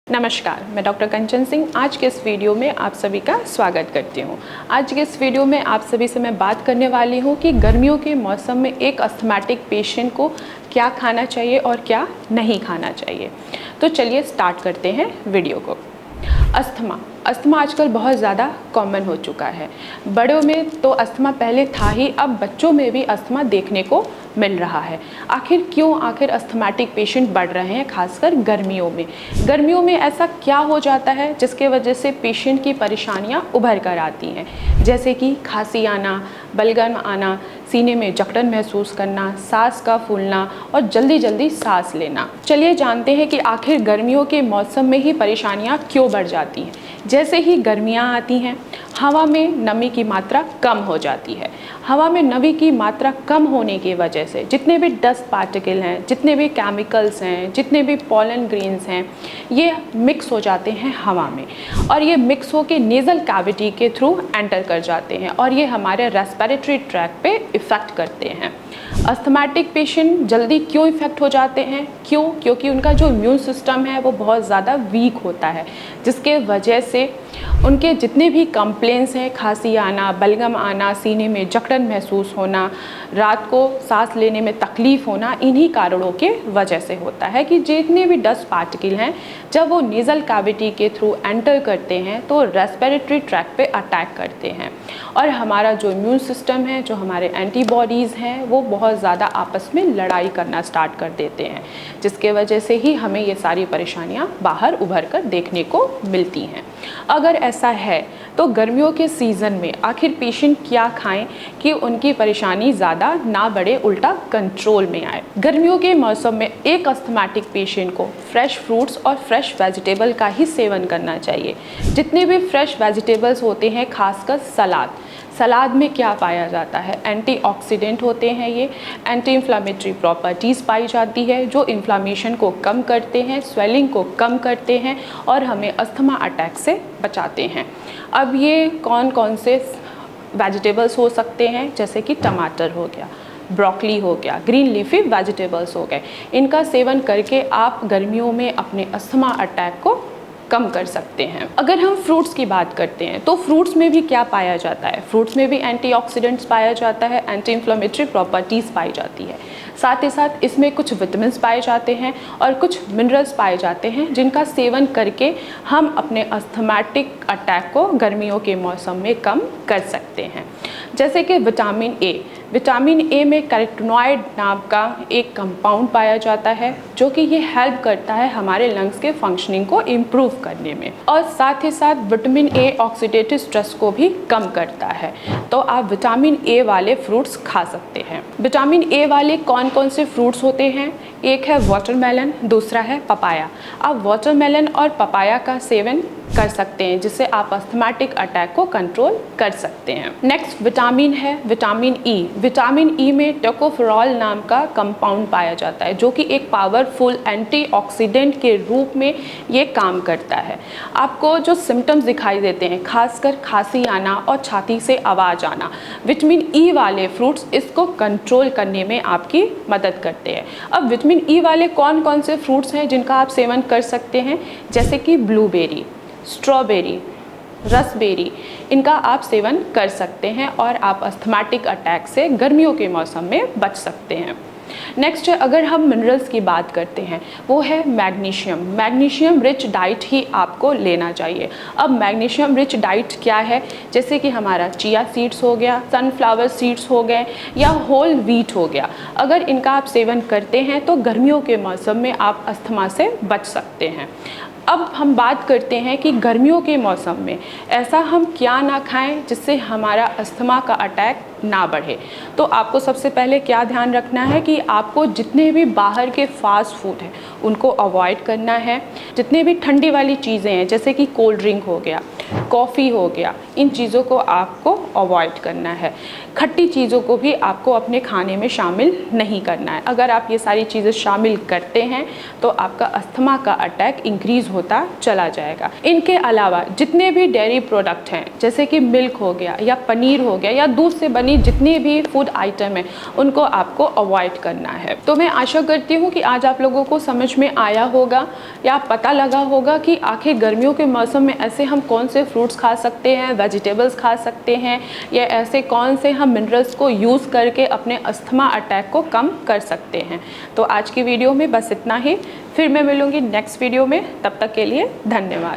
नमस्कार, मैं डॉक्टर कंचन सिंह आज के इस वीडियो में आप सभी का स्वागत करती हूँ। आज के इस वीडियो में आप सभी से मैं बात करने वाली हूँ कि गर्मियों के मौसम में एक अस्थमैटिक पेशेंट को क्या खाना चाहिए और क्या नहीं खाना चाहिए। तो चलिए स्टार्ट करते हैं वीडियो को। अस्थमा आजकल बहुत ज़्यादा कॉमन हो चुका है। बड़ों में तो अस्थमा पहले था ही, अब बच्चों में भी अस्थमा देखने को मिल रहा है। आखिर अस्थमैटिक पेशेंट बढ़ रहे हैं, खासकर गर्मियों में ऐसा क्या हो जाता है जिसके वजह से पेशेंट की परेशानियां उभर कर आती हैं, जैसे कि खांसी आना, बलगम आना, सीने में जकड़न महसूस करना, सांस का फूलना और जल्दी सांस लेना। चलिए जानते हैं कि आखिर गर्मियों के मौसम में ही परेशानियां क्यों बढ़ जाती हैं। जैसे ही गर्मियां आती हैं, हवा में नमी की मात्रा कम हो जाती है। हवा में नमी की मात्रा कम होने की वजह से जितने भी डस्ट पार्टिकल हैं, जितने भी केमिकल्स हैं, जितने भी पॉलन ग्रेन्स हैं, ये मिक्स हो जाते हैं हवा में और ये मिक्स होकर नेज़ल कैविटी के थ्रू एंटर कर जाते हैं और ये हमारे रेस्पिरेटरी ट्रैक्ट पे इफ़ेक्ट करते हैं। अस्थमैटिक पेशेंट जल्दी क्यों इफ़ेक्ट हो जाते हैं? क्योंकि उनका जो इम्यून सिस्टम है वो बहुत ज़्यादा वीक होता है, जिसके वजह से उनके जितने भी कंप्लेंट्स हैं, खांसी आना, बलगम आना, सीने में जकड़न महसूस होना, रात को सांस लेने में तकलीफ़ होना, इन्हीं कारणों के वजह से होता है कि जितने भी डस्ट पार्टिकल हैं जब वो नेज़ल कैविटी के थ्रू एंटर करते हैं तो रेस्पिरेटरी ट्रैक्ट पे अटैक करते हैं और हमारा जो इम्यून सिस्टम है, जो हमारे एंटीबॉडीज़ हैं, वो बहुत ज़्यादा आपस में लड़ाई करना स्टार्ट कर देते हैं, जिसके वजह से ही हमें ये सारी परेशानियाँ बाहर उभर कर देखने को मिलती हैं। अगर ऐसा है तो गर्मियों के सीज़न में आखिर पेशेंट क्या खाएं कि उनकी परेशानी ज़्यादा ना बढ़े, उल्टा कंट्रोल में आए। गर्मियों के मौसम में एक अस्थमैटिक पेशेंट को फ्रेश फ्रूट्स और फ्रेश वेजिटेबल का ही सेवन करना चाहिए। जितने भी फ्रेश वेजिटेबल्स होते हैं, खासकर सलाद में क्या पाया जाता है? एंटीऑक्सीडेंट होते हैं, ये एंटी इन्फ्लामेटरी प्रॉपर्टीज़ पाई जाती है जो इन्फ्लामेशन को कम करते हैं, स्वेलिंग को कम करते हैं और हमें अस्थमा अटैक से बचाते हैं। अब ये कौन से वेजिटेबल्स हो सकते हैं? जैसे कि टमाटर हो गया, ब्रोकली हो गया, ग्रीन लीफी वेजिटेबल्स हो गए। इनका सेवन करके आप गर्मियों में अपने अस्थमा अटैक को कम कर सकते हैं। अगर हम फ्रूट्स की बात करते हैं तो फ्रूट्स में भी क्या पाया जाता है? फ्रूट्स में भी एंटीऑक्सीडेंट्स पाया जाता है, एंटी इन्फ्लेमेटरी प्रॉपर्टीज़ पाई जाती है। साथ ही साथ इसमें कुछ विटामिन्स पाए जाते हैं और कुछ मिनरल्स पाए जाते हैं जिनका सेवन करके हम अपने अस्थमैटिक अटैक को गर्मियों के मौसम में कम कर सकते हैं। जैसे कि विटामिन ए में कैरोटीनॉइड नाम का एक कंपाउंड पाया जाता है जो कि ये हेल्प करता है हमारे लंग्स के फंक्शनिंग को इम्प्रूव करने में और साथ ही साथ विटामिन ए ऑक्सीडेटिव स्ट्रेस को भी कम करता है। तो आप विटामिन ए वाले फ्रूट्स खा सकते हैं। विटामिन ए वाले कौन से फ्रूट्स होते हैं? एक है वाटरमेलन, दूसरा है पपाया। आप वाटरमेलन और पपाया का सेवन कर सकते हैं जिससे आप अस्थमैटिक अटैक को कंट्रोल कर सकते हैं। नेक्स्ट विटामिन है विटामिन ई। विटामिन ई में टोकोफेरॉल नाम का कंपाउंड पाया जाता है जो कि एक पावरफुल एंटीऑक्सीडेंट के रूप में ये काम करता है। आपको जो सिम्टम्स दिखाई देते हैं, खासकर खांसी आना और छाती से आवाज़ आना, विटामिन ई वाले फ्रूट्स इसको कंट्रोल करने में आपकी मदद करते हैं। अब विटामिन ई वाले कौन से फ्रूट्स हैं जिनका आप सेवन कर सकते हैं? जैसे कि ब्लूबेरी, स्ट्रॉबेरी, रसबेरी, इनका आप सेवन कर सकते हैं और आप अस्थमैटिक अटैक से गर्मियों के मौसम में बच सकते हैं। नेक्स्ट अगर हम मिनरल्स की बात करते हैं, वो है मैग्नीशियम रिच डाइट ही आपको लेना चाहिए। अब मैग्नीशियम रिच डाइट क्या है? जैसे कि हमारा चिया सीड्स हो गया, सनफ्लावर सीड्स हो गए या होल व्हीट हो गया। अगर इनका आप सेवन करते हैं तो गर्मियों के मौसम में आप अस्थमा से बच सकते हैं। अब हम बात करते हैं कि गर्मियों के मौसम में ऐसा हम क्या ना खाएं जिससे हमारा अस्थमा का अटैक ना बढ़े। तो आपको सबसे पहले क्या ध्यान रखना है कि आपको जितने भी बाहर के फास्ट फूड हैं उनको अवॉइड करना है। जितने भी ठंडी वाली चीज़ें हैं जैसे कि कोल्ड ड्रिंक हो गया, कॉफ़ी हो गया, इन चीज़ों को आपको अवॉइड करना है। खट्टी चीज़ों को भी आपको अपने खाने में शामिल नहीं करना है। अगर आप ये सारी चीज़ें शामिल करते हैं तो आपका अस्थमा का अटैक इंक्रीज़ होता चला जाएगा। इनके अलावा जितने भी डेयरी प्रोडक्ट हैं जैसे कि मिल्क हो गया या पनीर हो गया या दूध से बनी यानी जितनी भी फूड आइटम है उनको आपको अवॉइड करना है। तो मैं आशा करती हूँ कि आज आप लोगों को समझ में आया होगा या पता लगा होगा कि आखिर गर्मियों के मौसम में ऐसे हम कौन से फ्रूट्स खा सकते हैं, वेजिटेबल्स खा सकते हैं, या ऐसे कौन से हम मिनरल्स को यूज़ करके अपने अस्थमा अटैक को कम कर सकते हैं। तो आज की वीडियो में बस इतना ही, फिर मैं मिलूँगी नेक्स्ट वीडियो में। तब तक के लिए धन्यवाद।